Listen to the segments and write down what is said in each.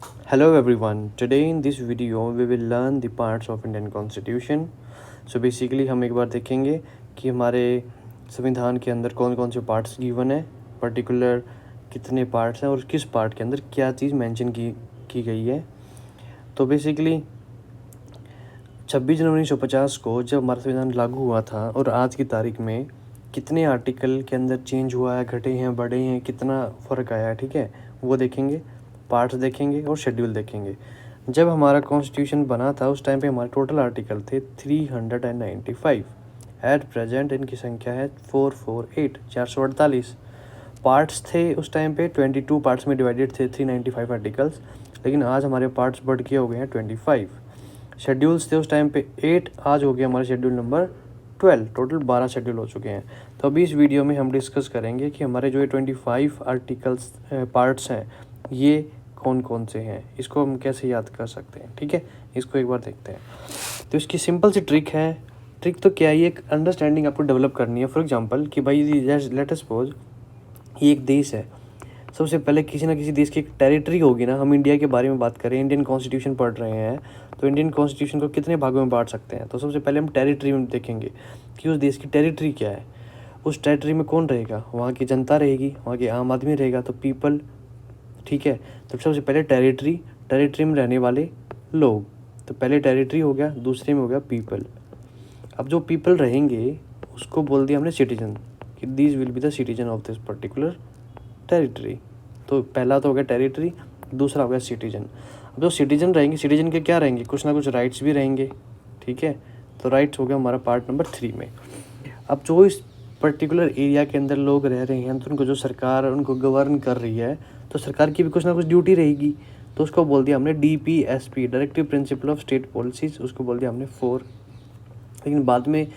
Hello everyone. Today in this video we will learn the parts of Indian Constitution. So basically हम एक बार देखेंगे कि हमारे संविधान के अंदर कौन कौन से पार्ट्स गिवन है, पर्टिकुलर कितने पार्ट्स हैं और किस पार्ट के अंदर क्या चीज़ मेंशन की गई है। तो बेसिकली 26 जनवरी 1950 को जब हमारा संविधान लागू हुआ था और आज की तारीख में कितने आर्टिकल के अंदर चेंज हुआ है, घटे हैं, बढ़े हैं, कितना फ़र्क आया है, ठीक है, वो देखेंगे, पार्ट्स देखेंगे और शेड्यूल देखेंगे। जब हमारा कॉन्स्टिट्यूशन बना था उस टाइम पे हमारे टोटल आर्टिकल थे 395। एट प्रेजेंट इनकी संख्या है 448, 448 पार्ट्स थे। उस टाइम पे 22 पार्ट्स में डिवाइडेड थे 395 आर्टिकल्स, लेकिन आज हमारे पार्ट्स बढ़ के हो गए हैं 25। शेड्यूल्स थे उस टाइम पे 8, आज हो गया हमारा शेड्यूल नंबर 12। टोटल 12 शेड्यूल हो चुके हैं। तो अभी इस वीडियो में हम डिस्कस करेंगे कि हमारे जो ये 25 आर्टिकल्स पार्ट्स हैं ये कौन कौन से हैं, इसको हम कैसे याद कर सकते हैं, ठीक है, इसको एक बार देखते हैं। तो इसकी सिंपल सी ट्रिक है। ट्रिक तो क्या है, ये एक अंडरस्टैंडिंग आपको डेवलप करनी है। फॉर एग्जांपल कि भाई लेट अस सपोज ये एक देश है। सबसे पहले किसी ना किसी देश की एक टेरिटरी होगी ना। हम इंडिया के बारे में बात करें, इंडियन कॉन्स्टिट्यूशन पढ़ रहे हैं, तो इंडियन कॉन्स्टिट्यूशन को कितने भागों में बांट सकते हैं। तो सबसे पहले हम टेरिटरी में देखेंगे कि उस देश की टेरिटरी क्या है, उस टेरिटरी में कौन रहेगा, वहाँ की जनता रहेगी, वहाँ के आम आदमी रहेगा, तो पीपल, ठीक है। तो सबसे पहले टेरिटरी में रहने वाले लोग, तो पहले टेरिटरी हो गया, दूसरे में हो गया पीपल। अब जो पीपल रहेंगे उसको बोल दिया हमने सिटीजन, कि these will be the citizen of this particular territory. तो पहला तो हो गया टेरिटरी, दूसरा हो गया सिटीजन। अब जो सिटीजन रहेंगे, सिटीजन के क्या रहेंगे, कुछ ना कुछ राइट्स भी रहेंगे, ठीक है। तो राइट्स हो गया हमारा पार्ट नंबर 3 में। अब जो इस पर्टिकुलर एरिया के अंदर लोग रह रहे हैं, तो उनको जो सरकार उनको गवर्न कर रही है, तो सरकार की भी कुछ ना कुछ ड्यूटी रहेगी। तो उसको बोल दिया हमने DPSP, directive principle of state policies, उसको बोल दिया हमने 4। लेकिन बाद में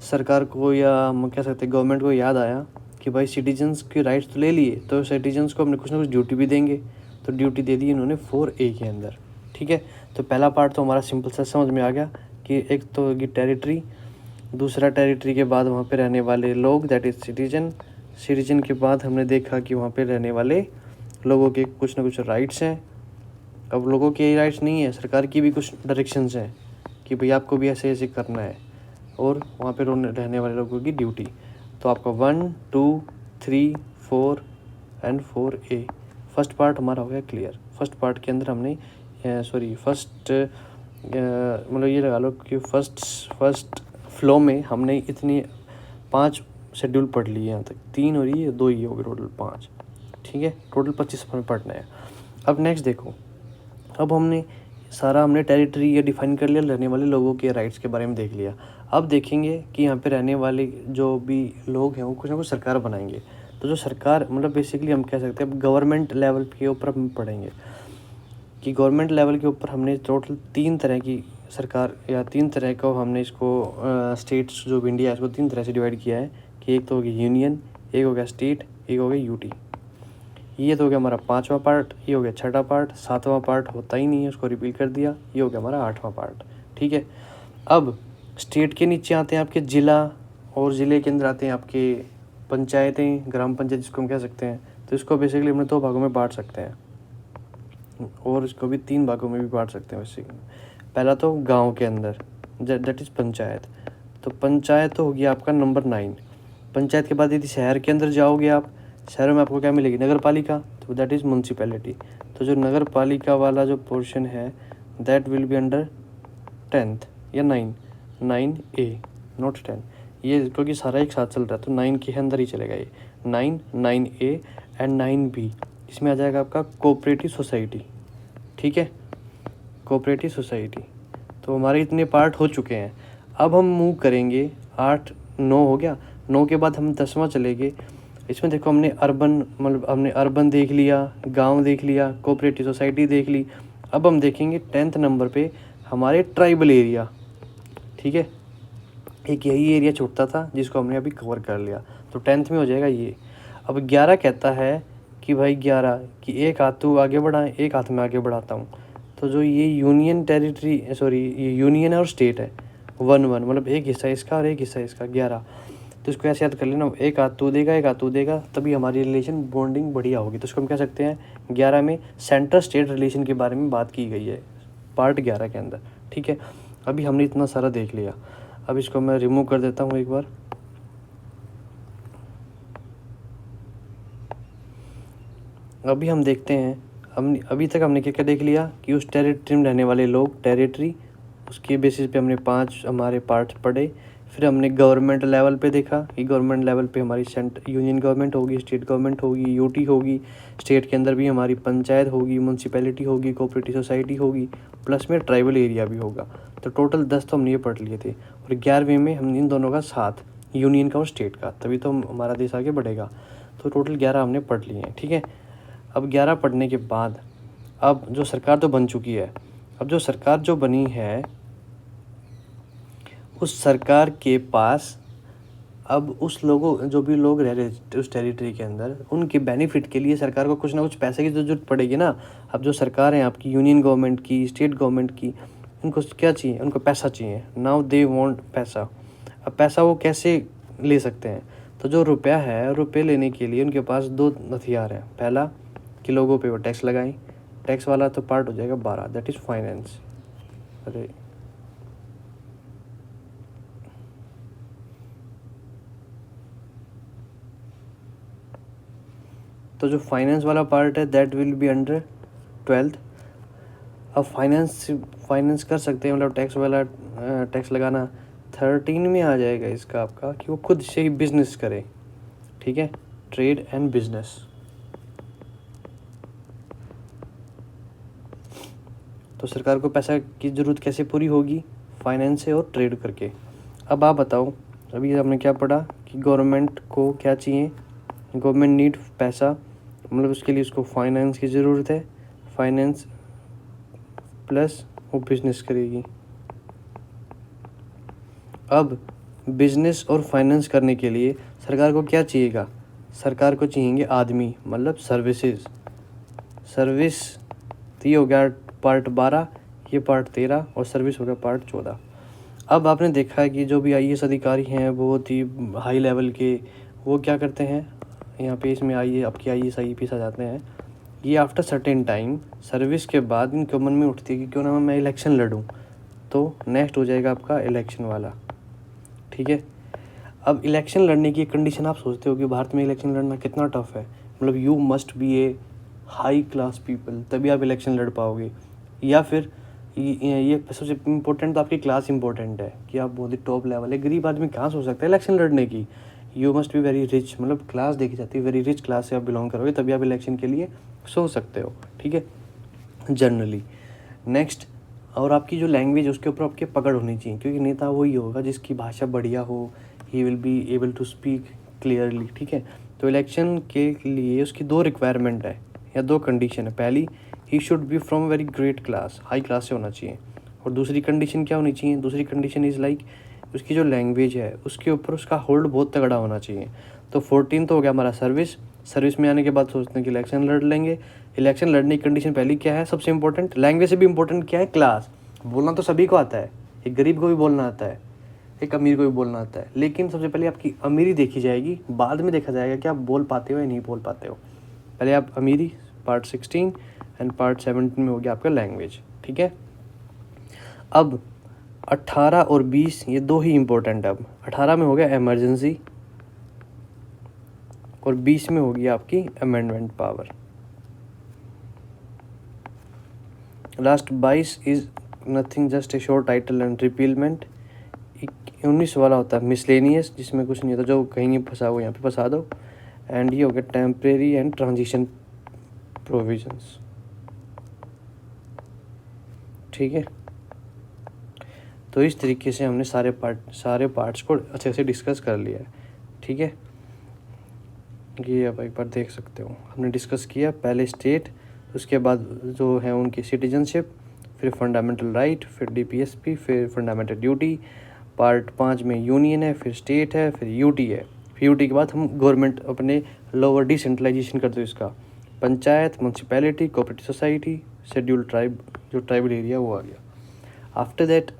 सरकार को, या हम कह सकते हैं गवर्नमेंट को, याद आया कि भाई सिटीजन्स के राइट्स तो ले लिए, तो सिटीजन्स को हमने कुछ ना कुछ ड्यूटी भी देंगे। तो ड्यूटी दे दी इन्होंने 4A के अंदर, ठीक है। तो पहला पार्ट तो हमारा सिंपल सा समझ में आ गया कि एक तो होगी टेरिटरी, दूसरा टेरिटरी के बाद वहाँ पे रहने वाले लोग, दैट इज़ सिटीजन। सिटीजन के बाद हमने देखा कि वहाँ पे रहने वाले लोगों के कुछ ना कुछ राइट्स हैं। अब लोगों के राइट्स नहीं है, सरकार की भी कुछ डायरेक्शंस हैं कि भाई आपको भी ऐसे ऐसे करना है, और वहाँ पे रहने वाले लोगों की ड्यूटी। तो आपका 1, 2, 3, 4 एंड 4A। फर्स्ट पार्ट हमारा हो गया क्लियर। फर्स्ट पार्ट के अंदर हमने फर्स्ट मतलब ये लगा लो कि फर्स्ट फ्लो में हमने इतनी 5 शेड्यूल पढ़ लिए यहाँ तक, 3 और ये 2 ही हो गए, टोटल 5, ठीक है। टोटल 25 हमें पढ़ना है। अब नेक्स्ट देखो, अब हमने टेरिटरी ये डिफाइन कर लिया, रहने वाले लोगों के राइट्स के बारे में देख लिया। अब देखेंगे कि यहाँ पे रहने वाले जो भी लोग हैं वो कुछ ना कुछ सरकार बनाएंगे। तो जो सरकार, मतलब बेसिकली हम कह सकते हैं गवर्नमेंट लेवल के ऊपर हम पढ़ेंगे कि गवर्नमेंट लेवल के ऊपर हमने टोटल 3 तरह की सरकार, या 3 तरह का हमने इसको स्टेट्स जो भी इंडिया है इसको 3 तरह से डिवाइड किया है कि एक तो होगी यूनियन, एक हो गया स्टेट, एक हो गया यूटी। ये तो हो गया हमारा 5वां पार्ट, ये हो गया 6वां पार्ट, 7वां पार्ट होता ही नहीं है, उसको रिपीट कर दिया, ये हो गया हमारा 8वां पार्ट, ठीक है। अब स्टेट के नीचे आते हैं आपके ज़िला, और ज़िले के अंदर आते हैं आपके पंचायतें, ग्राम पंचायत जिसको हम कह सकते हैं। तो इसको बेसिकली हमने 2 भागों में बांट सकते हैं, और इसको भी 3 भागों में भी बांट सकते हैं बेसिकली। पहला तो गाँव के अंदर, दैट इज़ पंचायत। तो पंचायत तो होगी आपका नंबर 9। पंचायत के बाद यदि शहर के अंदर जाओगे आप, शहरों में आपको क्या मिलेगी, नगर पालिका, तो दैट इज़ म्यूनसिपैलिटी। तो जो नगर पालिका वाला जो पोर्शन है that will be under 10th या 9A, नॉट 10, ये क्योंकि सारा एक साथ चल रहा है तो 9 के अंदर ही चलेगा ये। 9A एंड 9B, इसमें आ जाएगा आपका कोऑपरेटिव सोसाइटी, ठीक है, कोऑपरेटिव सोसाइटी। तो हमारे इतने पार्ट हो चुके हैं। अब हम मूव करेंगे, 8, 9 हो गया। 9 के बाद हम 10वां चलेंगे। इसमें देखो हमने हमने अर्बन देख लिया, गांव देख लिया, कोऑपरेटिव सोसाइटी देख ली। अब हम देखेंगे 10th नंबर पे हमारे ट्राइबल एरिया, ठीक है। एक यही एरिया छूटता था जिसको हमने अभी कवर कर लिया, तो 10th में हो जाएगा ये। अब 11 कहता है कि भाई 11 कि एक हाथ तू आगे बढ़ाएं, एक हाथ में आगे बढ़ाता हूँ। तो जो ये यूनियन ये यूनियन और स्टेट है 1-1, मतलब एक हिस्सा इसका और एक हिस्सा इसका, 11। तो तो इसको ऐसे याद कर लेना, एक हाथ तू देगा एक हाथ तू देगा, तभी हमारी रिलेशन बॉन्डिंग बढ़िया होगी। तो इसको हम कह सकते हैं 11 में सेंटर स्टेट रिलेशन के बारे में बात की गई है पार्ट 11 के अंदर। ठीक है, अभी हमने इतना सारा देख लिया, अब इसको मैं रिमूव कर देता हूँ एक बार। अभी हम देखते हैं, हम अभी तक हमने क्या क्या देख लिया कि उस टेरिटरी में रहने वाले लोग, टेरिटरी, उसके बेसिस पे हमने 5 हमारे पार्ट्स पढ़े। फिर हमने गवर्नमेंट लेवल पे देखा कि गवर्नमेंट लेवल पे हमारी यूनियन गवर्नमेंट होगी, स्टेट गवर्नमेंट होगी, यूटी होगी, स्टेट के अंदर भी हमारी पंचायत होगी, म्यूनसिपैलिटी होगी, कोऑपरेटिव सोसाइटी होगी, प्लस में ट्राइबल एरिया भी होगा। तो टोटल 10 तो हमने ये पढ़ लिए थे, और 11वें में हम इन दोनों का साथ, यूनियन का और स्टेट का, तभी तो हमारा देश आगे बढ़ेगा। तो टोटल 11 हमने पढ़ लिए हैं। ठीक है, अब 11 पढ़ने के बाद अब जो सरकार तो बन चुकी है, अब जो सरकार जो बनी है उस सरकार के पास अब उस लोगों, जो भी लोग रह रहे उस टेरिटरी के अंदर, उनके बेनिफिट के लिए सरकार को कुछ ना कुछ पैसे की ज़रूरत पड़ेगी ना। अब जो सरकार है आपकी, यूनियन गवर्नमेंट की, स्टेट गवर्नमेंट की, उनको क्या चाहिए? उनको पैसा चाहिए। नाउ दे वांट पैसा। अब पैसा वो कैसे ले सकते हैं? तो जो रुपया है, रुपये लेने के लिए उनके पास 2 हथियार हैं। पहला कि लोगों पे वो टैक्स लगाएं, टैक्स वाला तो पार्ट हो जाएगा 12, दैट इज़ फाइनेंस। अरे तो जो फाइनेंस वाला पार्ट है that will be under 12th। अब फाइनेंस कर सकते हैं, मतलब टैक्स वाला टैक्स लगाना 13 में आ जाएगा इसका आपका, कि वो खुद से ही बिजनेस करे। ठीक है, ट्रेड एंड बिजनेस। तो सरकार को पैसा की ज़रूरत कैसे पूरी होगी? फाइनेंस से और ट्रेड करके। अब आप बताओ, अभी हमने क्या पढ़ा कि गवर्नमेंट को क्या चाहिए? गवर्नमेंट नीड पैसा, मतलब उसके लिए उसको फाइनेंस की ज़रूरत है, फाइनेंस प्लस वो बिजनेस करेगी। अब बिजनेस और फाइनेंस करने के लिए सरकार को क्या चाहिएगा? सरकार को चाहिए आदमी, मतलब सर्विसेज, सर्विस। तो ये हो गया पार्ट 12, ये पार्ट 13, और सर्विस हो गया पार्ट 14। अब आपने देखा है कि जो भी IAS अधिकारी हैं बहुत ही हाई लेवल के, वो क्या करते हैं, यहाँ पे इसमें आपकी IAS IPS आ जाते हैं। ये आफ्टर सर्टेन टाइम सर्विस के बाद इनके मन में उठती है कि क्यों ना मैं इलेक्शन लड़ूं। तो नेक्स्ट हो जाएगा आपका इलेक्शन वाला। ठीक है, अब इलेक्शन लड़ने की कंडीशन आप सोचते हो कि भारत में इलेक्शन लड़ना कितना टफ है, मतलब you must be A high class people, तभी आप इलेक्शन लड़ पाओगे। या फिर ये सबसे इम्पोर्टेंट तो आपकी क्लास इंपॉर्टेंट है कि आप बहुत ही टॉप लेवल है। गरीब आदमी कहाँ सोच सकता है इलेक्शन लड़ने की? You must be very rich, मतलब क्लास देखी जाती है, वेरी रिच क्लास से आप बिलोंग करोगे तभी आप इलेक्शन के लिए सोच सकते हो। ठीक है, जनरली। नेक्स्ट, और आपकी जो लैंग्वेज है उसके ऊपर आपके पकड़ होनी चाहिए, क्योंकि नेता वही होगा जिसकी भाषा बढ़िया हो, he will be able to speak clearly. ठीक है, तो इलेक्शन के लिए उसकी 2 रिक्वायरमेंट है या 2 कंडीशन है। पहली, he should be from very great class, high class से होना चाहिए। और दूसरी कंडीशन क्या होनी चाहिए? दूसरी कंडीशन इज़ लाइक उसकी जो लैंग्वेज है उसके ऊपर उसका होल्ड बहुत तगड़ा होना चाहिए। तो 14 तो हो गया हमारा सर्विस में आने के बाद सोचते हैं कि इलेक्शन लड़ लेंगे। इलेक्शन लड़ने की कंडीशन पहली क्या है? सबसे इंपॉर्टेंट, लैंग्वेज से भी इंपॉर्टेंट क्या है? क्लास। बोलना तो सभी को आता है, एक गरीब को भी बोलना आता है, एक अमीर को भी बोलना आता है, लेकिन सबसे पहले आपकी अमीरी देखी जाएगी, बाद में देखा जाएगा कि आप बोल पाते हो या नहीं बोल पाते हो। पहले आप अमीरी, पार्ट 16, एंड पार्ट 17 में हो गया आपका लैंग्वेज। ठीक है, अब 18 और 20 ये 2 ही इम्पोर्टेंट है। अब 18 में हो गया इमरजेंसी और 20 में होगी आपकी amendment power. Last 22 is nothing just a short title and repealment. 19 वाला होता है मिसलेनियस, जिसमें कुछ नहीं होता, जो कहीं नहीं फंसा हो यहाँ पे फंसा दो। एंड ये हो गया टेम्परेरी एंड ट्रांजिशन प्रोविजंस। ठीक है, तो इस तरीके से हमने सारे पार्ट्स को अच्छे से डिस्कस कर लिया है। ठीक है, ये आप एक बार देख सकते हो, हमने डिस्कस किया पहले स्टेट, उसके बाद जो है उनकी सिटीजनशिप, फिर फंडामेंटल राइट, फिर DPSP, फिर फंडामेंटल ड्यूटी। पार्ट 5 में यूनियन है, फिर स्टेट है, फिर यूटी है। फिर यूटी के बाद हम गवर्नमेंट अपने लोअर डिसेंट्रलाइजेशन करते हो, इसका panchayat, municipality, cooperative society, schedule tribe, जो ट्राइबल एरिया वो आ गया। आफ्टर दैट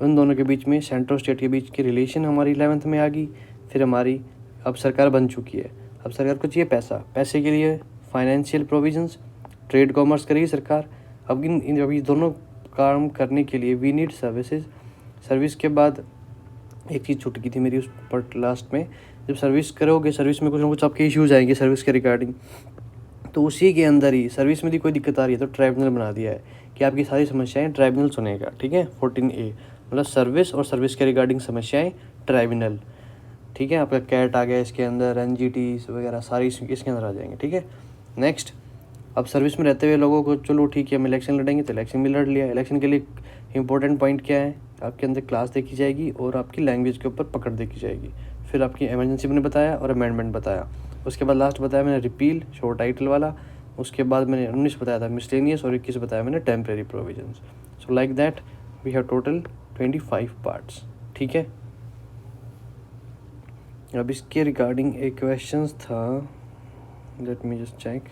उन दोनों के बीच में, सेंट्रल स्टेट के बीच की रिलेशन हमारी 11th में आ गई। फिर हमारी अब सरकार बन चुकी है, अब सरकार को चाहिए पैसा, पैसे के लिए फाइनेंशियल प्रोविजंस, ट्रेड कॉमर्स करेगी सरकार। अब अभी दोनों काम करने के लिए वी नीड सर्विसेज। सर्विस के बाद एक चीज़ छूट गई थी मेरी उस पर लास्ट में, जब सर्विस करोगे सर्विस में कुछ ना कुछ आपके इश्यूज आएंगे सर्विस के रिगार्डिंग, तो उसी के अंदर ही सर्विस में भी कोई दिक्कत आ रही है तो ट्राइब्यूनल बना दिया है कि आपकी सारी समस्याएं ट्राइब्यूनल सुनेगा। ठीक है, 14A मतलब सर्विस और सर्विस के रिगार्डिंग समस्याएं ट्राइब्यूनल। ठीक है, आपका कैट आ गया इसके अंदर, NGT वगैरह सारी इसके अंदर आ जाएंगे। ठीक है, नेक्स्ट, अब सर्विस में रहते हुए लोगों को चलो ठीक है हम इलेक्शन लड़ेंगे तो इलेक्शन भी लड़ लिया। इलेक्शन के लिए इंपॉर्टेंट पॉइंट क्या है, आपके अंदर क्लास देखी जाएगी और आपकी लैंग्वेज के ऊपर पकड़ देखी जाएगी। फिर आपकी इमरजेंसी मैंने बताया और अमेंडमेंट बताया। उसके बाद लास्ट बताया मैंने रिपील शॉर्ट टाइटल वाला। उसके बाद मैंने 19 बताया था मिसलेनियस और 21 बताया मैंने temporary provisions. So like that we have total 25 parts. ठीक है, अब इसके रिगार्डिंग एक क्वेश्चन था, लेट मी जस्ट चेक।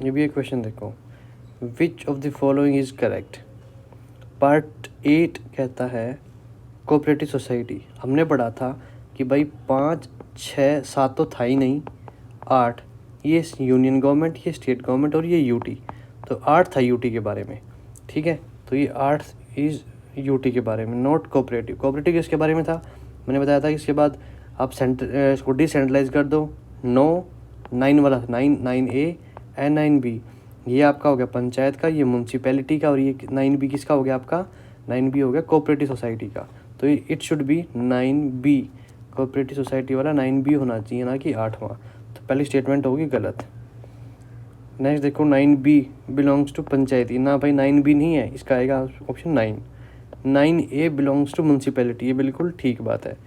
ये भी एक क्वेश्चन देखो, which of the following is correct. Part 8 कहता है कोऑपरेटिव सोसाइटी। हमने पढ़ा था कि भाई 5, 6, 7 तो था ही नहीं, 8 ये यूनियन गवर्नमेंट, ये स्टेट गवर्नमेंट और ये यूटी, तो 8 था यूटी के बारे में। ठीक है, तो ये 8 इज यूटी के बारे में, नॉट कोऑपरेटिव। कोऑपरेटिव किसके बारे में था, मैंने बताया था कि इसके बाद आप इसको डिसेंट्रलाइज कर दो। 9 वाला 9A एंड 9B ये आपका हो गया पंचायत का, ये म्यूनसिपैलिटी का, और ये 9B किसका हो गया आपका, 9B हो गया कोऑपरेटिव सोसाइटी का। तो it should be 9B, cooperative society वाला 9B होना चाहिए ना कि 8वां। तो पहली स्टेटमेंट होगी गलत। नेक्स्ट देखो 9B बिलोंग्स टू पंचायती, ना भाई 9B नहीं है, इसका आएगा option 9। 9A belongs to municipality, ये बिल्कुल ठीक बात है।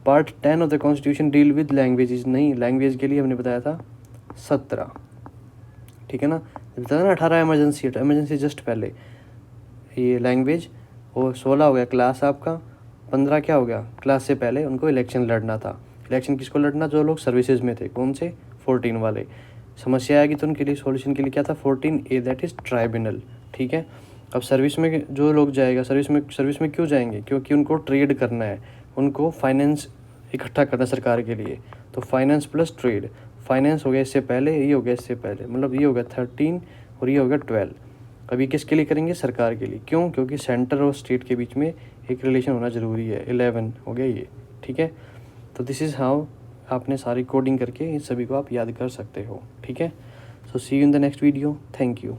Part 10 of the constitution deal with languages, नहीं लैंग्वेज के लिए हमने बताया था 17। ठीक है ना, बताया ना 18 इमरजेंसी, इमरजेंसी जस्ट पहले ये लैंग्वेज, और 16 हो गया क्लास आपका, 15 क्या हो गया क्लास से पहले उनको इलेक्शन लड़ना था। इलेक्शन किसको लड़ना, जो लोग सर्विसेज में थे, कौन से 14 वाले। समस्या आएगी तो उनके लिए सॉल्यूशन के लिए क्या था 14A दैट इज़ ट्राइब्यूनल। ठीक है, अब सर्विस में जो लोग जाएगा सर्विस में क्यों जाएंगे, क्योंकि उनको ट्रेड करना है, उनको फाइनेंस इकट्ठा करना सरकार के लिए। तो फाइनेंस प्लस ट्रेड, फाइनेंस हो गया इससे पहले, ये हो गया इससे पहले, मतलब ये हो गया 13 और ये हो गया 12। अभी किसके लिए करेंगे, सरकार के लिए। क्यों, क्योंकि सेंटर और स्टेट के बीच में एक रिलेशन होना ज़रूरी है। 11 हो गया ये। ठीक है, तो दिस इज़ हाउ आपने सारी कोडिंग करके इन सभी को आप याद कर सकते हो। ठीक है, so see you in the next video, thank you.